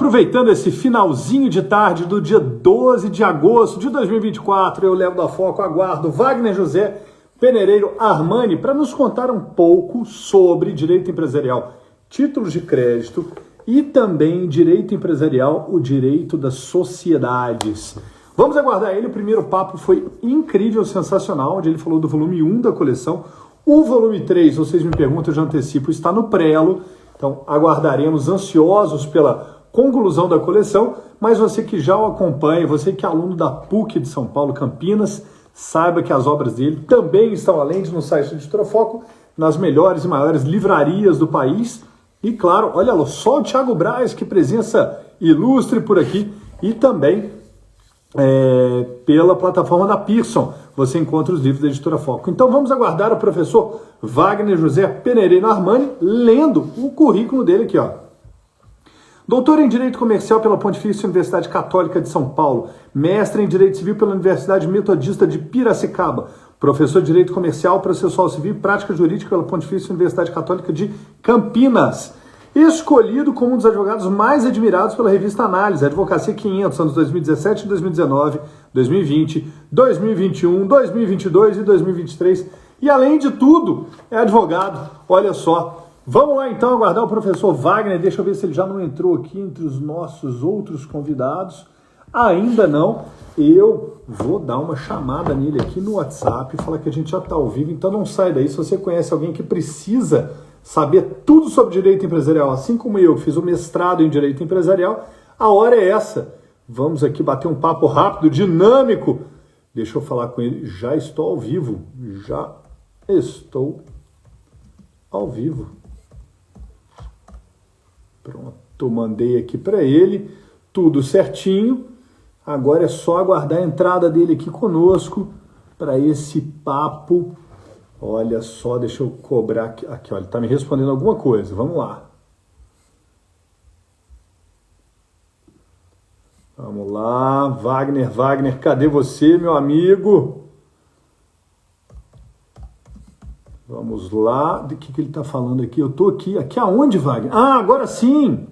Aproveitando esse finalzinho de tarde do dia 12 de agosto de 2024, eu levo da Foco, aguardo Wagner José Penereiro Armani para nos contar um pouco sobre direito empresarial, títulos de crédito e também direito empresarial, o direito das sociedades. Vamos aguardar ele. O primeiro papo foi incrível, sensacional, onde ele falou do volume 1 da coleção. O volume 3, vocês me perguntam, eu já antecipo, está no prelo. Então aguardaremos ansiosos pela conclusão da coleção, mas você que já o acompanha, você que é aluno da PUC de São Paulo, Campinas, saiba que as obras dele também estão, além de no site do Editora Foco, nas melhores e maiores livrarias do país. E claro, olha lá, só o Thiago Braz, que presença ilustre por aqui, e também pela plataforma da Pearson, você encontra os livros da Editora Foco. Então vamos aguardar o professor Wagner José Penereiro Armani lendo o currículo dele aqui, ó. Doutor em Direito Comercial pela Pontifícia Universidade Católica de São Paulo, mestre em Direito Civil pela Universidade Metodista de Piracicaba, professor de Direito Comercial, Processual Civil e Prática Jurídica pela Pontifícia Universidade Católica de Campinas, escolhido como um dos advogados mais admirados pela revista Análise, Advocacia 500, anos 2017, 2019, 2020, 2021, 2022 e 2023, e além de tudo, é advogado, olha só. Vamos lá então aguardar o professor Wagner, deixa eu ver se ele já não entrou aqui entre os nossos outros convidados. Ainda não, eu vou dar uma chamada nele aqui no WhatsApp e falar que a gente já está ao vivo, então não sai daí. Se você conhece alguém que precisa saber tudo sobre direito empresarial, assim como eu fiz o mestrado em direito empresarial, a hora é essa. Vamos aqui bater um papo rápido, dinâmico. Deixa eu falar com ele, já estou ao vivo, já estou ao vivo. Pronto, mandei aqui para ele, tudo certinho. Agora é só aguardar a entrada dele aqui conosco para esse papo. Olha só, deixa eu cobrar aqui, ó, ele está me respondendo alguma coisa, vamos lá. Vamos lá, Wagner, cadê você, meu amigo? Vamos lá, do que ele está falando aqui? Eu estou aqui aonde, Wagner? Ah, agora sim!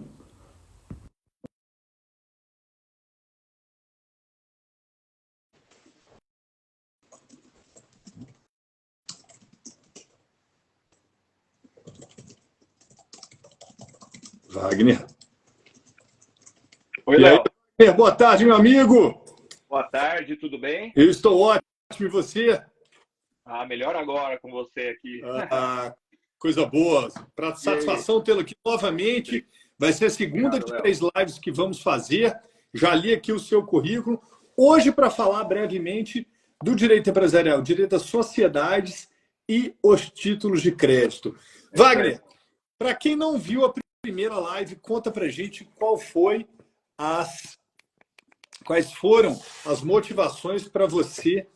Wagner. Oi, Léo. Boa tarde, meu amigo! Boa tarde, tudo bem? Eu estou ótimo, e você? Ah, melhor agora com você aqui. Coisa boa. Para satisfação tê-lo aqui novamente. Vai ser a segunda de 3 lives que vamos fazer. Já li aqui o seu currículo. Hoje, para falar brevemente do direito empresarial, direito das sociedades e os títulos de crédito. Wagner, para quem não viu a primeira live, conta para a gente quais foram as motivações para você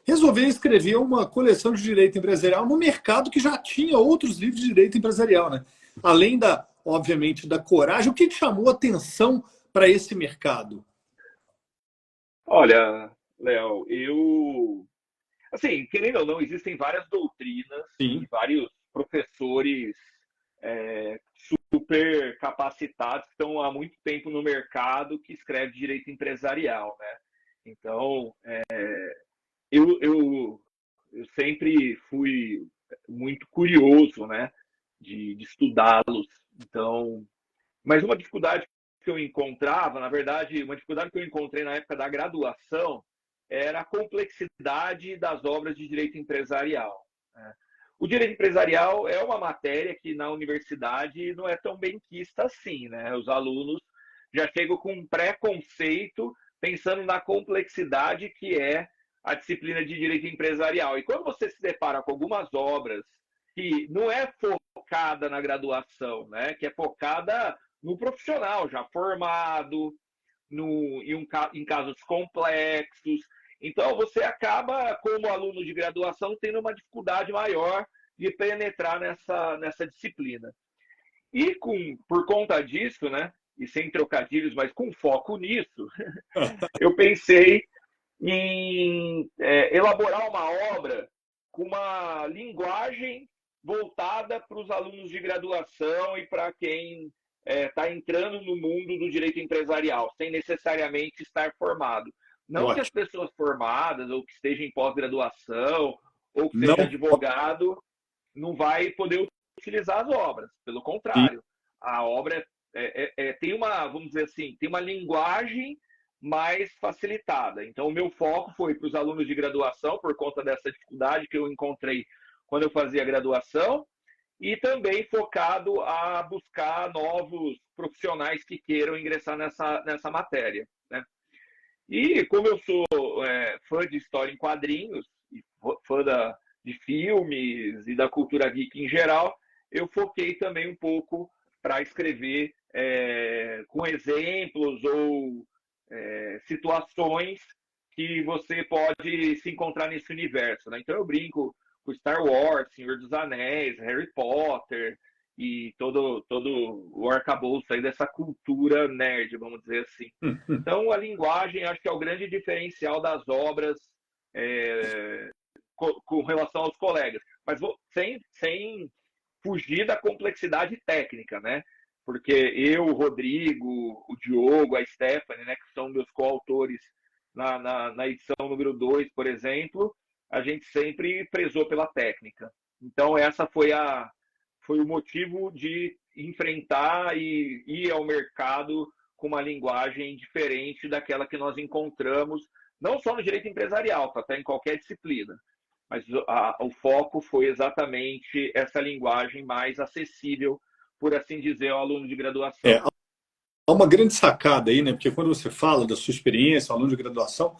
resolver escrever uma coleção de direito empresarial no mercado que já tinha outros livros de direito empresarial, né? Além obviamente, da coragem, o que te chamou a atenção para esse mercado? Olha, Léo, assim, querendo ou não, existem várias doutrinas e vários professores super capacitados que estão há muito tempo no mercado que escrevem direito empresarial, né? Então, eu sempre fui muito curioso, né, de estudá-los. Então, mas uma dificuldade que eu encontrava, na verdade, uma dificuldade que eu encontrei na época da graduação era a complexidade das obras de direito empresarial, né? O direito empresarial é uma matéria que na universidade não é tão bem quista assim, né? Os alunos já chegam com um preconceito pensando na complexidade que é a disciplina de direito empresarial. E quando você se depara com algumas obras que não é focada na graduação, né, que é focada no profissional já formado, em casos complexos, então você acaba, como aluno de graduação, tendo uma dificuldade maior de penetrar nessa disciplina. E por conta disso, né, e sem trocadilhos, mas com foco nisso, eu pensei em elaborar uma obra com uma linguagem voltada para os alunos de graduação e para quem está entrando no mundo do direito empresarial, sem necessariamente estar formado. Não que as Ótimo. pessoas formadas, ou que estejam em pós-graduação, ou que Não. seja advogado, não vai poder utilizar as obras. Pelo contrário, a obra tem uma, vamos dizer assim, tem uma linguagem mais facilitada. Então, o meu foco foi para os alunos de graduação, por conta dessa dificuldade que eu encontrei quando eu fazia graduação, e também focado a buscar novos profissionais que queiram ingressar nessa matéria, né? E como eu sou fã de história em quadrinhos, e fã de filmes e da cultura geek em geral, eu foquei também um pouco para escrever com exemplos ou situações que você pode se encontrar nesse universo, né? Então eu brinco com Star Wars, Senhor dos Anéis, Harry Potter e todo o arcabouço aí dessa cultura nerd, vamos dizer assim. Então a linguagem acho que é o grande diferencial das obras com relação aos colegas, mas sem fugir da complexidade técnica, né? Porque eu, o Rodrigo, o Diogo, a Stephanie, né, que são meus coautores na edição número 2, por exemplo, a gente sempre prezou pela técnica. Então, essa foi o motivo de enfrentar e ir ao mercado com uma linguagem diferente daquela que nós encontramos, não só no direito empresarial, até em qualquer disciplina. Mas o foco foi exatamente essa linguagem mais acessível, por assim dizer, ao aluno de graduação. Há uma grande sacada aí, né? Porque quando você fala da sua experiência, aluno de graduação,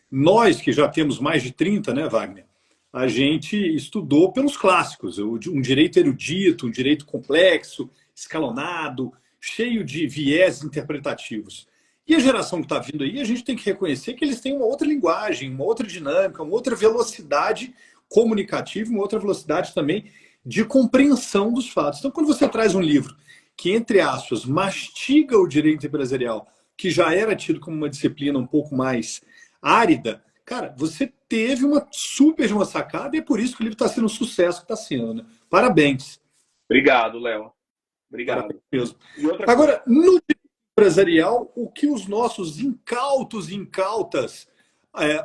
nós que já temos mais de 30, né, Wagner? A gente estudou pelos clássicos, um direito erudito, um direito complexo, escalonado, cheio de viés interpretativos. E a geração que está vindo aí, a gente tem que reconhecer que eles têm uma outra linguagem, uma outra dinâmica, uma outra velocidade comunicativa, uma outra velocidade também de compreensão dos fatos. Então, quando você traz um livro que, entre aspas, mastiga o direito empresarial, que já era tido como uma disciplina um pouco mais árida, cara, você teve uma super de uma sacada e é por isso que o livro está sendo o sucesso que está sendo, né? Parabéns. Obrigado, Léo. Parabéns Obrigado. mesmo. E outra coisa. Agora, no direito empresarial, o que os nossos incautos e incautas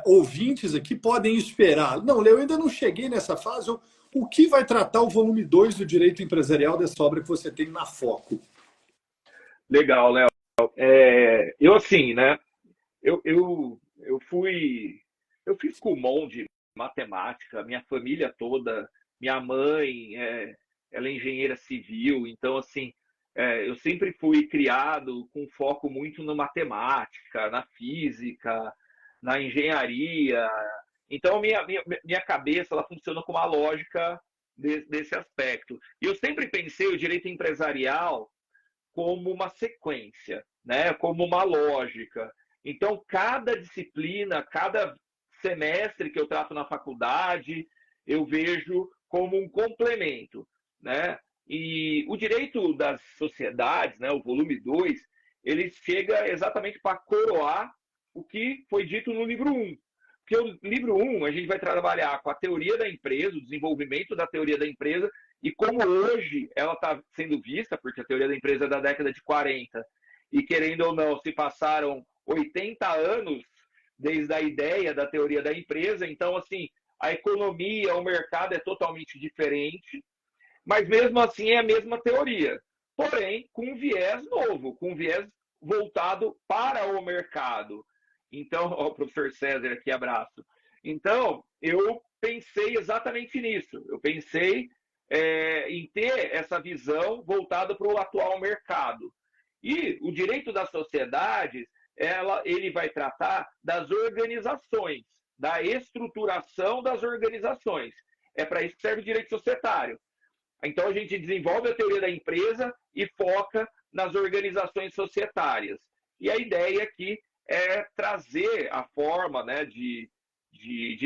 ouvintes aqui podem esperar? Não, Léo, eu ainda não cheguei nessa fase. O que vai tratar o volume 2 do direito empresarial dessa obra que você tem na Foco? Legal, Léo. Eu assim, né? Eu fiz Kumon de matemática, minha família toda, minha mãe, ela é engenheira civil, então assim, eu sempre fui criado com foco muito na matemática, na física, na engenharia. Então minha cabeça ela funciona com uma lógica desse aspecto. E eu sempre pensei o direito empresarial como uma sequência, né? Como uma lógica. Então, cada disciplina, cada semestre que eu trato na faculdade, eu vejo como um complemento, né? E o direito das sociedades, né, o volume 2, ele chega exatamente para coroar o que foi dito no livro 1. Porque o livro 1, a gente vai trabalhar com a teoria da empresa, o desenvolvimento da teoria da empresa, e como hoje ela está sendo vista, porque a teoria da empresa é da década de 40, e querendo ou não, se passaram 80 anos desde a ideia da teoria da empresa, então, assim, a economia, o mercado é totalmente diferente, mas mesmo assim é a mesma teoria, porém com um viés novo, com um viés voltado para o mercado. Então, ó, o professor César aqui, abraço. Então, eu pensei exatamente nisso. Eu pensei em ter essa visão voltada para o atual mercado. E o direito das sociedades, ele vai tratar das organizações, da estruturação das organizações. É para isso que serve o direito societário. Então, a gente desenvolve a teoria da empresa e foca nas organizações societárias. E a ideia aqui é trazer a forma, né, de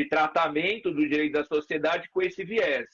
tratamento do direito da sociedade com esse viés.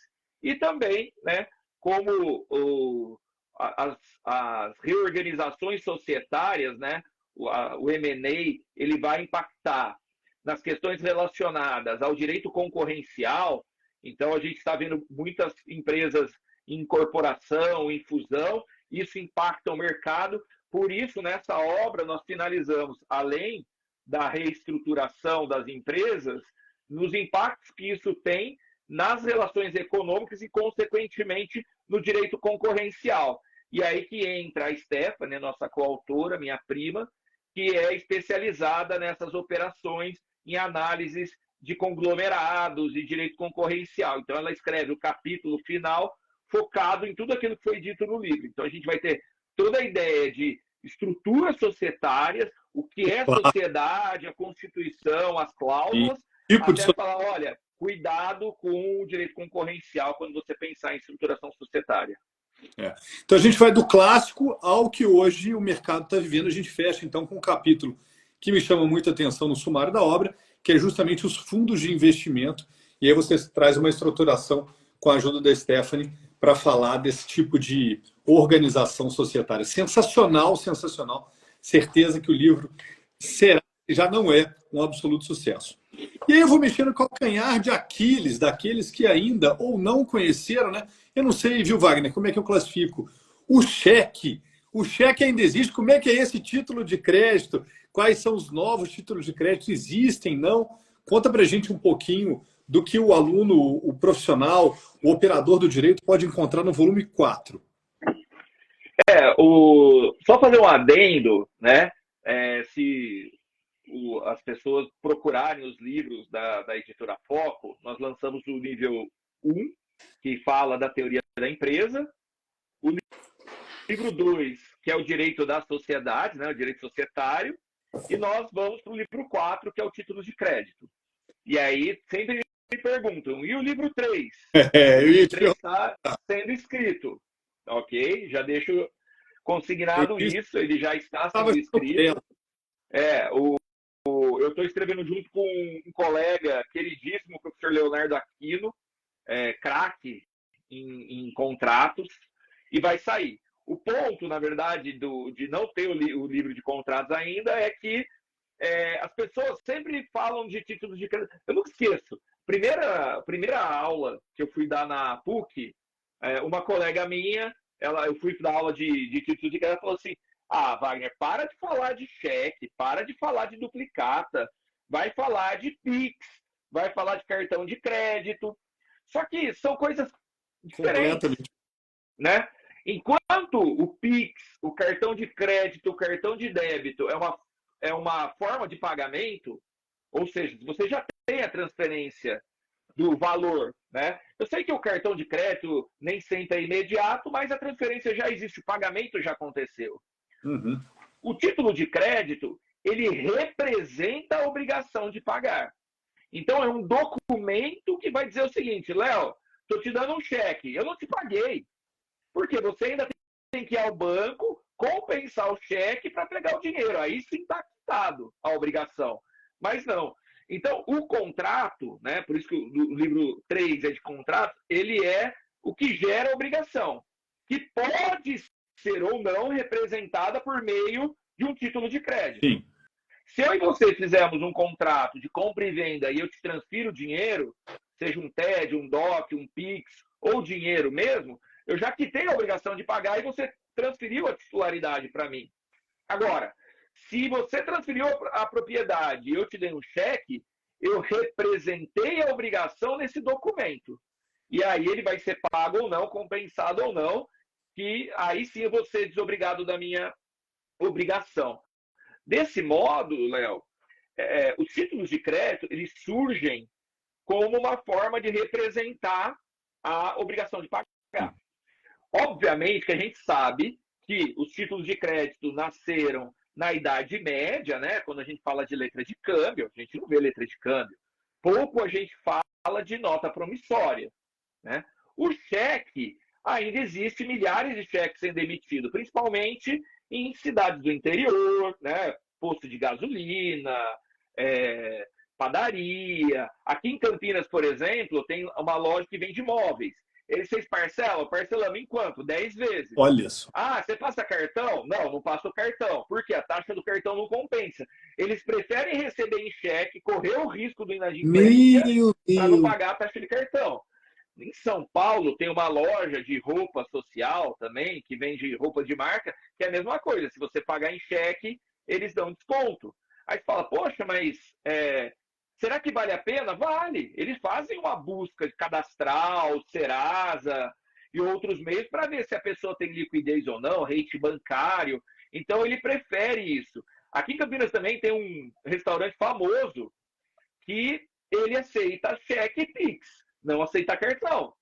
E também, né, como as reorganizações societárias, né, o M&A, ele vai impactar nas questões relacionadas ao direito concorrencial. Então, a gente está vendo muitas empresas em incorporação, em fusão, isso impacta o mercado. Por isso, nessa obra, nós finalizamos, além da reestruturação das empresas, nos impactos que isso tem nas relações econômicas e, consequentemente, no direito concorrencial. E aí que entra a Stephanie, nossa coautora, minha prima, que é especializada nessas operações em análises de conglomerados e direito concorrencial. Então, ela escreve o capítulo final focado em tudo aquilo que foi dito no livro. Então, a gente vai ter toda a ideia de estruturas societárias, o que é sociedade, a Constituição, as cláusulas, até falar, olha, cuidado com o direito concorrencial quando você pensar em estruturação societária. Então a gente vai do clássico ao que hoje o mercado está vivendo. A gente fecha então com um capítulo que me chama muita atenção no sumário da obra, que é justamente os fundos de investimento. E aí você traz uma estruturação com a ajuda da Stephanie para falar desse tipo de organização societária. Sensacional, sensacional. Certeza que o livro será, já não é, um absoluto sucesso. E aí eu vou mexer no calcanhar de Aquiles, daqueles que ainda ou não conheceram, né? Eu não sei, viu, Wagner, como é que eu classifico? O cheque. O cheque ainda existe. Como é que é esse título de crédito? Quais são os novos títulos de crédito? Existem, não? Conta pra gente um pouquinho do que o aluno, o profissional, o operador do direito pode encontrar no volume 4. Só fazer um adendo, né? Se as pessoas procurarem os livros da editora Foco, nós lançamos o nível 1, que fala da teoria da empresa, o livro 2, que é o direito da sociedade, né, o direito societário, e nós vamos para o livro 4, que é o título de crédito. E aí sempre me perguntam, e o livro 3? O livro 3 está sendo escrito, ok? Já deixo consignado isso, ele já está sendo escrito. Eu estou escrevendo junto com um colega queridíssimo, o professor Leonardo Aquino, craque em contratos, e vai sair. O ponto, na verdade, de não ter o livro de contratos ainda é que as pessoas sempre falam de títulos de crédito. Eu nunca esqueço. Primeira aula que eu fui dar na PUC, uma colega minha, eu fui dar aula de títulos de crédito, ela falou assim, Wagner, para de falar de cheque, para de falar de duplicata, vai falar de Pix, vai falar de cartão de crédito. Só que são coisas diferentes, né? Enquanto o Pix, o cartão de crédito, o cartão de débito é uma forma de pagamento, ou seja, você já tem a transferência do valor, né? Eu sei que o cartão de crédito nem sempre é imediato, mas a transferência já existe, o pagamento já aconteceu. Uhum. O título de crédito, ele representa a obrigação de pagar. Então, é um documento que vai dizer o seguinte, Léo, estou te dando um cheque, eu não te paguei, porque você ainda tem que ir ao banco, compensar o cheque para pegar o dinheiro. Aí sim está quitado a obrigação. Mas não. Então, o contrato, né, por isso que o livro 3 é de contrato, ele é o que gera a obrigação, que pode ser ou não representada por meio de um título de crédito. Sim. Se eu e você fizermos um contrato de compra e venda e eu te transfiro o dinheiro, seja um TED, um DOC, um PIX ou dinheiro mesmo, eu já quitei a obrigação de pagar e você transferiu a titularidade para mim. Agora, se você transferiu a propriedade e eu te dei um cheque, eu representei a obrigação nesse documento. E aí ele vai ser pago ou não, compensado ou não, que aí sim eu vou ser desobrigado da minha obrigação. Desse modo, Léo, os títulos de crédito eles surgem como uma forma de representar a obrigação de pagar. Obviamente que a gente sabe que os títulos de crédito nasceram na Idade Média, né? Quando a gente fala de letra de câmbio, a gente não vê letra de câmbio. Pouco a gente fala de nota promissória, né? O cheque, ainda existe milhares de cheques sendo emitidos, principalmente em cidades do interior, né? Posto de gasolina, padaria. Aqui em Campinas, por exemplo, tem uma loja que vende móveis. Vocês parcelamos em quanto? 10 vezes. Olha só. Você passa cartão? Não passo o cartão. Por quê? A taxa do cartão não compensa. Eles preferem receber em cheque, correr o risco do inadimplência para não pagar a taxa de cartão. Em São Paulo tem uma loja de roupa social também, que vende roupa de marca, que é a mesma coisa. Se você pagar em cheque, eles dão desconto. Aí você fala, poxa, mas será que vale a pena? Vale. Eles fazem uma busca cadastral, Serasa e outros meios para ver se a pessoa tem liquidez ou não, rate bancário. Então ele prefere isso. Aqui em Campinas também tem um restaurante famoso que ele aceita cheque e Pix, não aceita cartão.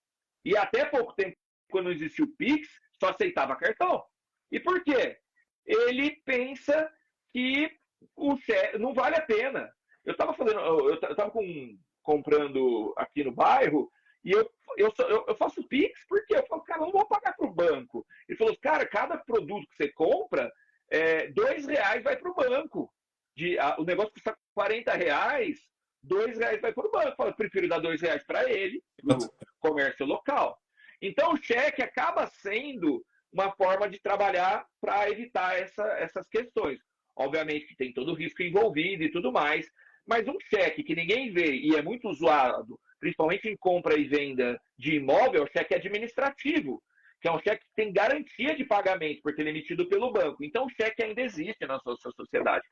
E até pouco tempo, quando existiu o Pix, só aceitava cartão. E por quê? Ele pensa que o cheque não vale a pena. Eu estava comprando aqui no bairro e eu faço Pix porque eu falo, cara, não vou pagar para o banco. Ele falou, cara, cada produto que você compra, R$ 2 vai para o banco. O negócio custa R$ 40, R$ 2 vai para o banco. Eu falo, eu prefiro dar R$ 2 para ele, para o comércio local. Então, o cheque acaba sendo uma forma de trabalhar para evitar essas questões. Obviamente que tem todo o risco envolvido e tudo mais, mas um cheque que ninguém vê e é muito usado, principalmente em compra e venda de imóvel, é o cheque administrativo, que é um cheque que tem garantia de pagamento, porque ele é emitido pelo banco. Então, o cheque ainda existe na nossa sociedade.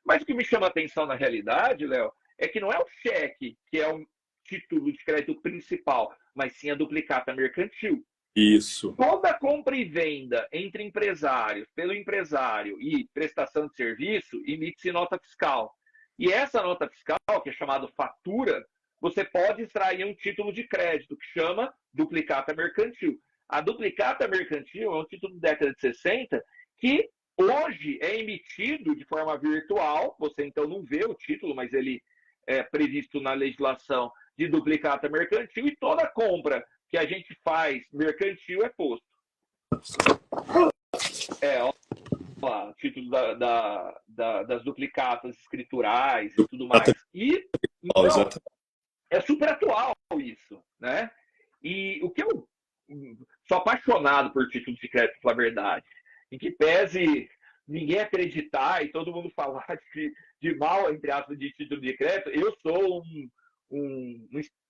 Mas o que me chama a atenção na realidade, Léo, é que não é o cheque que é o título de crédito principal, mas sim a duplicata mercantil. Isso. Toda compra e venda entre empresários, pelo empresário e prestação de serviço, emite-se nota fiscal. E essa nota fiscal, que é chamada fatura, você pode extrair um título de crédito que chama duplicata mercantil. A duplicata mercantil é um título da década de 60 que hoje é emitido de forma virtual. Você então não vê o título, mas ele é previsto na legislação de duplicata mercantil, e toda compra que a gente faz mercantil é posto. Ó, o título das duplicatas escriturais e tudo mais. E, então, é super atual isso, né? E o que eu sou apaixonado por título de crédito, pela verdade, em que pese ninguém acreditar e todo mundo falar de mal, entre aspas, de título de crédito, eu sou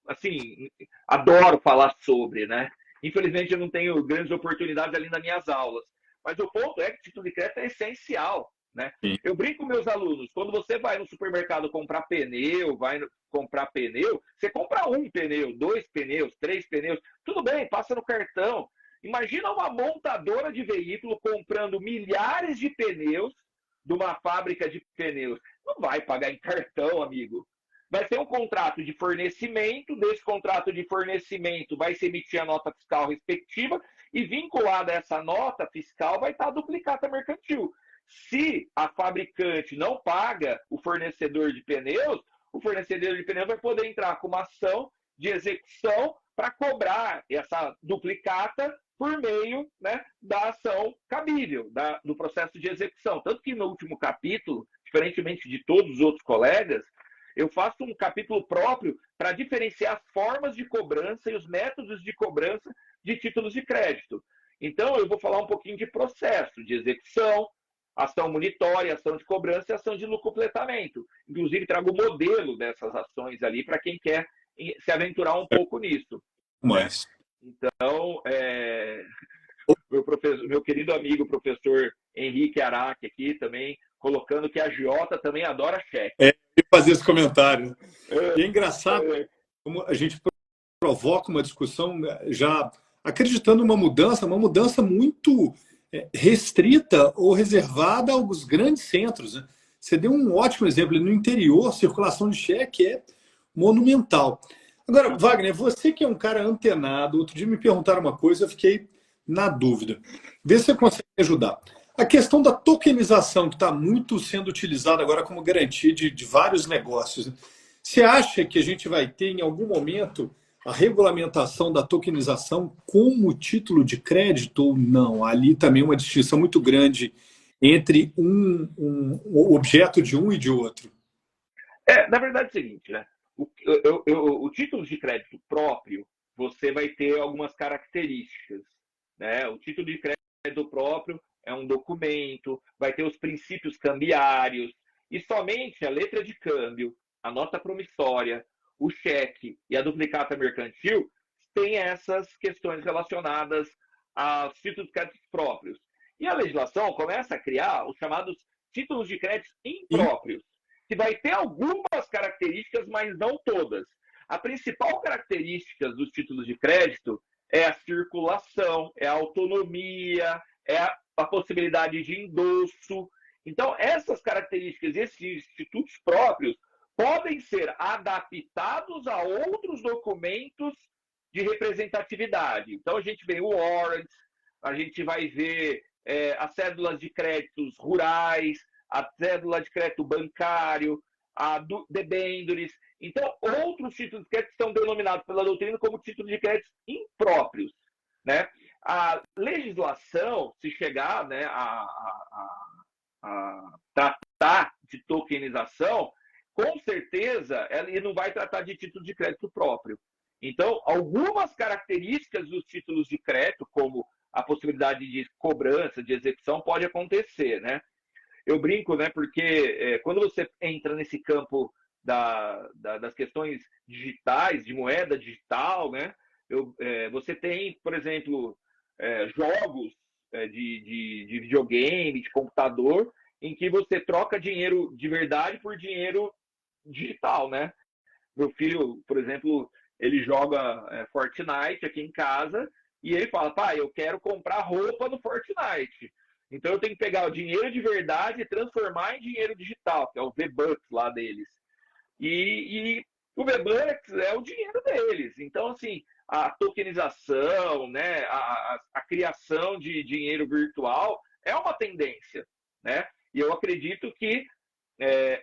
assim, adoro falar sobre, né? Infelizmente eu não tenho grandes oportunidades além das minhas aulas, mas o ponto é que título de crédito é essencial, né? Sim. Eu brinco com meus alunos, quando você vai no supermercado comprar pneu, você compra um pneu, 2 pneus, 3 pneus, tudo bem, passa no cartão. Imagina uma montadora de veículo comprando milhares de pneus de uma fábrica de pneus. Não vai pagar em cartão, amigo. Vai ter um contrato de fornecimento, desse contrato de fornecimento vai se emitir a nota fiscal respectiva, e vinculada a essa nota fiscal vai estar a duplicata mercantil. Se a fabricante não paga o fornecedor de pneus, o fornecedor de pneus vai poder entrar com uma ação de execução para cobrar essa duplicata por meio, né, da ação cabível, do processo de execução. Tanto que no último capítulo, diferentemente de todos os outros colegas, eu faço um capítulo próprio para diferenciar as formas de cobrança e os métodos de cobrança de títulos de crédito. Então, eu vou falar um pouquinho de processo, de execução, ação monitória, ação de cobrança e ação de completamento. Inclusive, trago o modelo dessas ações ali para quem quer se aventurar um pouco nisso. Mas... Então, meu querido amigo, professor Henrique Araque aqui também, colocando que a agiota também adora cheque. Fazer esse comentário. E é engraçado como a gente provoca uma discussão já acreditando numa mudança muito restrita ou reservada aos grandes centros, né? Você deu um ótimo exemplo. No interior, a circulação de cheque é monumental. Agora, Wagner, você que é um cara antenado, outro dia me perguntaram uma coisa, eu fiquei na dúvida. Vê se você consegue me ajudar. A questão da tokenização, que está muito sendo utilizada agora como garantia de vários negócios. Né? Você acha que a gente vai ter, em algum momento, a regulamentação da tokenização como título de crédito ou não? Ali também uma distinção muito grande entre o objeto de um e de outro. Na verdade é o seguinte, né? O título de crédito próprio, você vai ter algumas características, né? O título de crédito próprio é um documento, vai ter os princípios cambiários, e somente a letra de câmbio, a nota promissória, o cheque e a duplicata mercantil tem essas questões relacionadas aos títulos de crédito próprios. E a legislação começa a criar os chamados títulos de crédito impróprios, que vai ter algumas características, mas não todas. A principal característica dos títulos de crédito é a circulação, é a autonomia, é a possibilidade de endosso. Então, essas características, esses institutos próprios, podem ser adaptados a outros documentos de representatividade. Então, a gente vê o warrant, a gente vai ver as cédulas de créditos rurais, a cédula de crédito bancário, a debêntures. Então, outros títulos de crédito são denominados pela doutrina como títulos de crédito impróprios, né? A legislação, se chegar, né, a tratar de tokenização, com certeza ela não vai tratar de título de crédito próprio. Então, algumas características dos títulos de crédito, como a possibilidade de cobrança, de execução, pode acontecer, né? Eu brinco, né, porque quando você entra nesse campo das questões digitais, de moeda digital, né, você tem, por exemplo, jogos de videogame, de computador, em que você troca dinheiro de verdade por dinheiro digital, né? Meu filho, por exemplo, ele joga Fortnite aqui em casa e ele fala, pai, eu quero comprar roupa no Fortnite. Então eu tenho que pegar o dinheiro de verdade e transformar em dinheiro digital, que é o V-Bucks lá deles. E o V-Bucks é o dinheiro deles. Então, assim, a tokenização, né, a criação de dinheiro virtual é uma tendência, né? E eu acredito que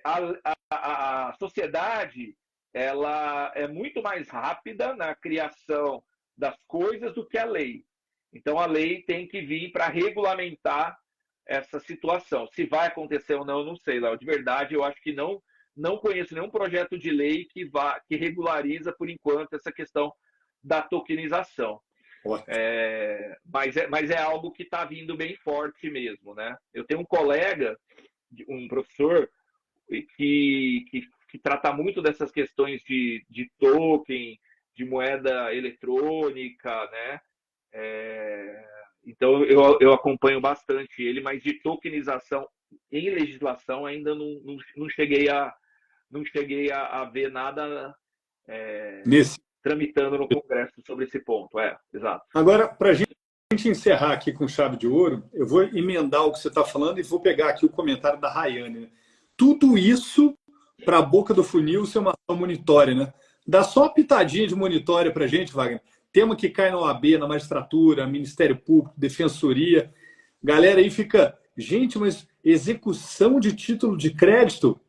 a sociedade ela é muito mais rápida na criação das coisas do que a lei. Então, a lei tem que vir para regulamentar essa situação. Se vai acontecer ou não, eu não sei, Léo. De verdade, eu acho que não conheço nenhum projeto de lei que regulariza, por enquanto, essa questão da tokenização. Mas é algo que está vindo bem forte mesmo, né? Eu tenho um colega, um professor, que trata muito dessas questões de token, de moeda eletrônica, né? Então, eu acompanho bastante ele, mas de tokenização em legislação ainda não cheguei a ver nada tramitando no Congresso sobre esse ponto. Exato. Agora, para a gente encerrar aqui com chave de ouro, eu vou emendar o que você está falando e vou pegar aqui o comentário da Rayane, né? Tudo isso para a boca do funil ser uma ação monitória, né? Dá só uma pitadinha de monitória para a gente, Wagner. Tema que cai na OAB, na magistratura, Ministério Público, Defensoria. Galera aí fica, gente, mas execução de título de crédito?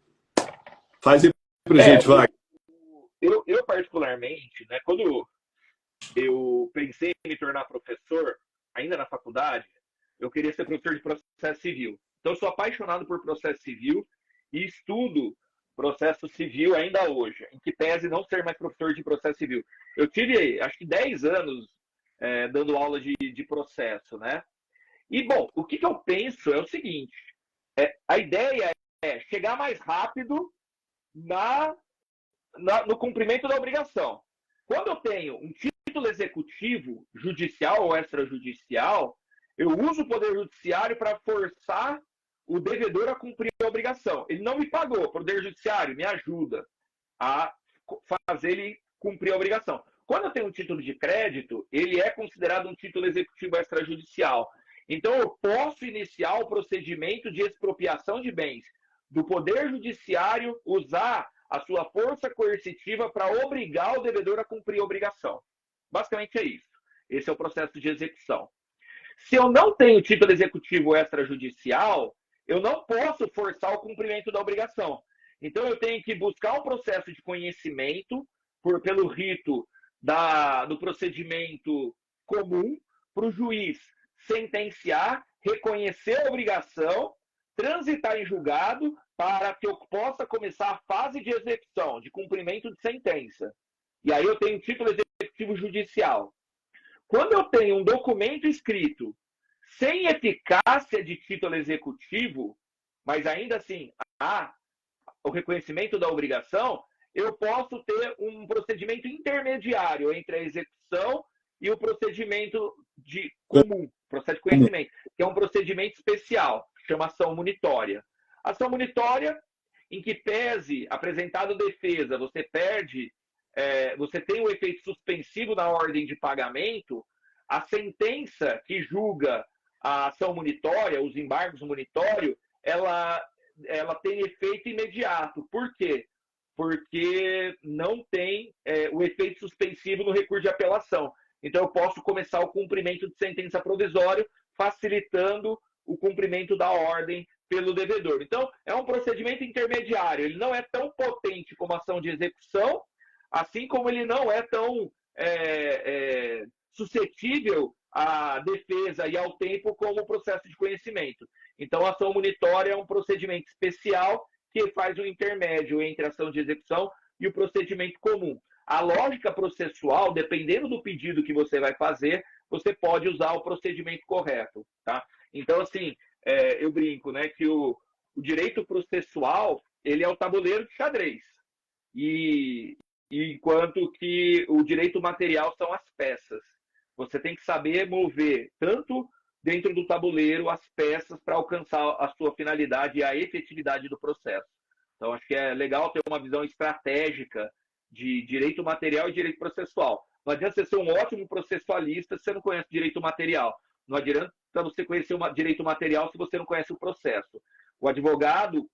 Faz aí para a gente, Wagner. Eu particularmente, né, quando eu pensei em me tornar professor, ainda na faculdade, eu queria ser professor de processo civil. Então, eu sou apaixonado por processo civil e estudo processo civil ainda hoje, em que pese não ser mais professor de processo civil. Eu tive, acho que 10 anos dando aula de processo, né? E, bom, o que eu penso é o seguinte, a ideia é chegar mais rápido no cumprimento da obrigação. Quando eu tenho um título executivo, judicial ou extrajudicial, eu uso o Poder Judiciário para forçar o devedor a cumprir a obrigação. Ele não me pagou, o Poder Judiciário me ajuda a fazer ele cumprir a obrigação. Quando eu tenho um título de crédito, ele é considerado um título executivo extrajudicial. Então, eu posso iniciar o procedimento de expropriação de bens do Poder Judiciário, usar a sua força coercitiva para obrigar o devedor a cumprir a obrigação. Basicamente é isso. Esse é o processo de execução. Se eu não tenho título executivo extrajudicial, eu não posso forçar o cumprimento da obrigação. Então, eu tenho que buscar um processo de conhecimento pelo rito do procedimento comum para o juiz sentenciar, reconhecer a obrigação, transitar em julgado para que eu possa começar a fase de execução, de cumprimento de sentença. E aí eu tenho título executivo judicial. Quando eu tenho um documento escrito sem eficácia de título executivo, mas ainda assim há o reconhecimento da obrigação, eu posso ter um procedimento intermediário entre a execução e o procedimento comum, processo de conhecimento, que é um procedimento especial, chama ação munitória. Ação munitória, em que pese apresentado defesa, você perde, você tem o efeito suspensivo na ordem de pagamento, a sentença que julga a ação munitória, os embargos munitórios, ela tem efeito imediato. Por quê? Porque não tem o efeito suspensivo no recurso de apelação. Então, eu posso começar o cumprimento de sentença provisória, facilitando o cumprimento da ordem pelo devedor. Então, é um procedimento intermediário. Ele não é tão potente como ação de execução, assim como ele não é tão suscetível à defesa e ao tempo como o processo de conhecimento. Então, a ação munitória é um procedimento especial que faz um intermédio entre a ação de execução e o procedimento comum. A lógica processual, dependendo do pedido que você vai fazer, você pode usar o procedimento correto. Tá? Então, assim, eu brinco, né, que o direito processual ele é o tabuleiro de xadrez. Enquanto que o direito material são as peças. Você tem que saber mover tanto dentro do tabuleiro as peças para alcançar a sua finalidade e a efetividade do processo. Então, acho que é legal ter uma visão estratégica de direito material e direito processual. Não adianta você ser um ótimo processualista se você não conhece direito material. Não adianta você conhecer direito material se você não conhece o processo. O advogado,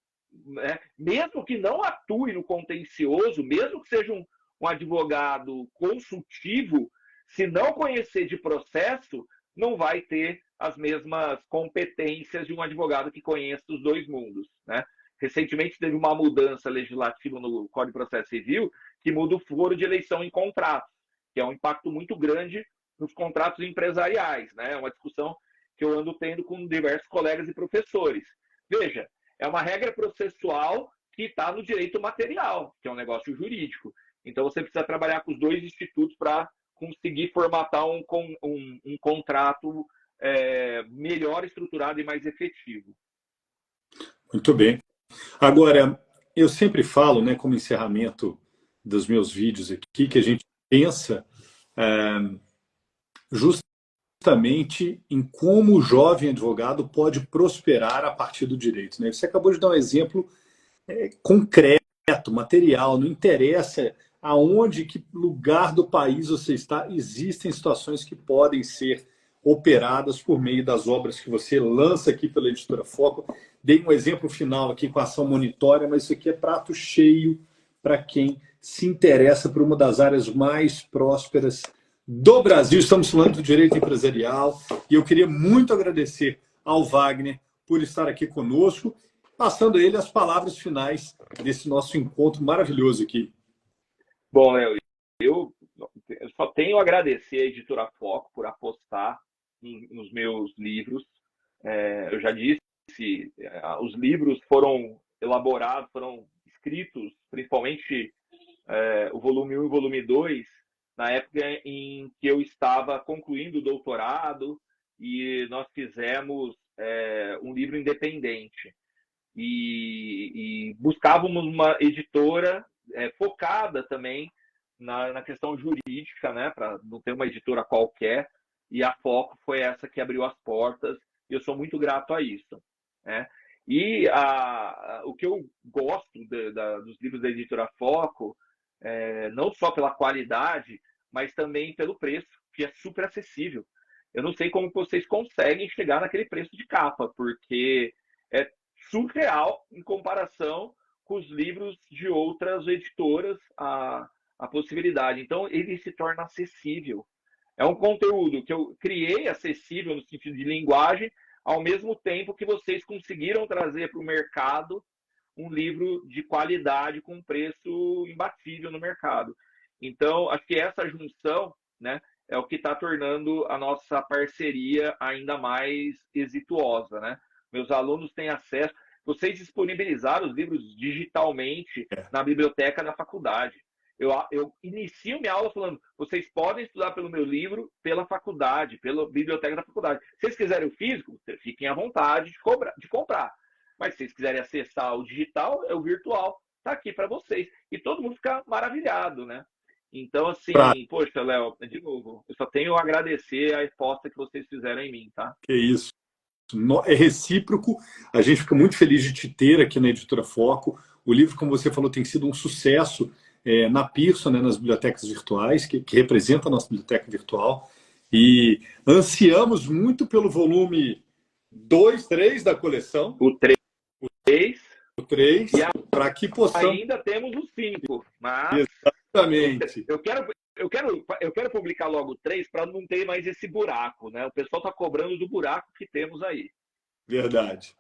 né, mesmo que não atue no contencioso, mesmo que seja um advogado consultivo, se não conhecer de processo, não vai ter as mesmas competências de um advogado que conhece os dois mundos. Né? Recentemente teve uma mudança legislativa no Código de Processo Civil que muda o foro de eleição em contratos, que é um impacto muito grande nos contratos empresariais. Né? É uma discussão que eu ando tendo com diversos colegas e professores. Veja, é uma regra processual que está no direito material, que é um negócio jurídico. Então, você precisa trabalhar com os dois institutos para conseguir formatar um contrato melhor estruturado e mais efetivo. Muito bem. Agora, eu sempre falo, né, como encerramento dos meus vídeos aqui, que a gente pensa justamente em como o jovem advogado pode prosperar a partir do direito. Né? Você acabou de dar um exemplo concreto, material, não interessa aonde, que lugar do país você está, existem situações que podem ser operadas por meio das obras que você lança aqui pela Editora Foco. Dei um exemplo final aqui com a ação monitória, mas isso aqui é prato cheio para quem se interessa por uma das áreas mais prósperas do Brasil. Estamos falando do direito empresarial e eu queria muito agradecer ao Wagner por estar aqui conosco, passando a ele as palavras finais desse nosso encontro maravilhoso aqui. Bom, Léo, eu só tenho a agradecer a Editora Foco por apostar nos meus livros. Eu já disse, os livros foram elaborados, foram escritos, principalmente o volume 1 e o volume 2, na época em que eu estava concluindo o doutorado e nós fizemos um livro independente. E buscávamos uma editora focada também na questão jurídica, né, para não ter uma editora qualquer, e a Foco foi essa que abriu as portas, e eu sou muito grato a isso. Né? E o que eu gosto dos livros da Editora Foco, não só pela qualidade, mas também pelo preço, que é super acessível. Eu não sei como vocês conseguem chegar naquele preço de capa, porque é surreal em comparação com os livros de outras editoras a possibilidade. Então, ele se torna acessível. É um conteúdo que eu criei acessível no sentido de linguagem, ao mesmo tempo que vocês conseguiram trazer para o mercado um livro de qualidade com preço imbatível no mercado. Então, acho que essa junção, né, é o que está tornando a nossa parceria ainda mais exitosa. Né? Meus alunos têm acesso. Vocês disponibilizaram os livros digitalmente na biblioteca da faculdade. Eu inicio minha aula falando, vocês podem estudar pelo meu livro, pela faculdade, pela biblioteca da faculdade. Se vocês quiserem o físico, fiquem à vontade de comprar. Mas se vocês quiserem acessar o digital, é o virtual. está aqui para vocês. E todo mundo fica maravilhado, né? Então, assim, poxa, Léo, de novo, eu só tenho a agradecer a resposta que vocês fizeram em mim, tá? Que isso. É recíproco. A gente fica muito feliz de te ter aqui na Editora Foco. O livro, como você falou, tem sido um sucesso na Pearson, né, nas bibliotecas virtuais, que representa a nossa biblioteca virtual. E ansiamos muito pelo volume 2, 3 da coleção. O 3. O 3, para que possamos... Ainda temos o 5, mas... Exatamente. Eu quero publicar logo o 3 para não ter mais esse buraco, né? O pessoal está cobrando do buraco que temos aí. Verdade.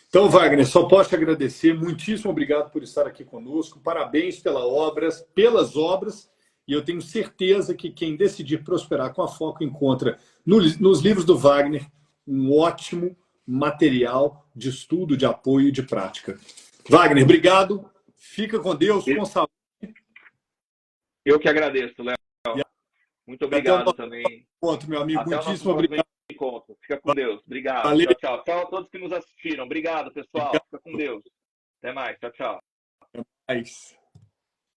Então, Wagner, só posso te agradecer. Muitíssimo obrigado por estar aqui conosco. Parabéns pelas obras. E eu tenho certeza que quem decidir prosperar com a Foco encontra nos livros do Wagner um ótimo material de estudo, de apoio e de prática. Wagner, obrigado. Fica com Deus, com saúde. Eu que agradeço, Léo. Muito obrigado também. Encontro, meu amigo. Até muitíssimo obrigado. Encontro. Fica com Deus. Obrigado. Valeu. Tchau, tchau. Tchau a todos que nos assistiram. Obrigado, pessoal. Fica com Deus. Até mais. Tchau, tchau. Até mais.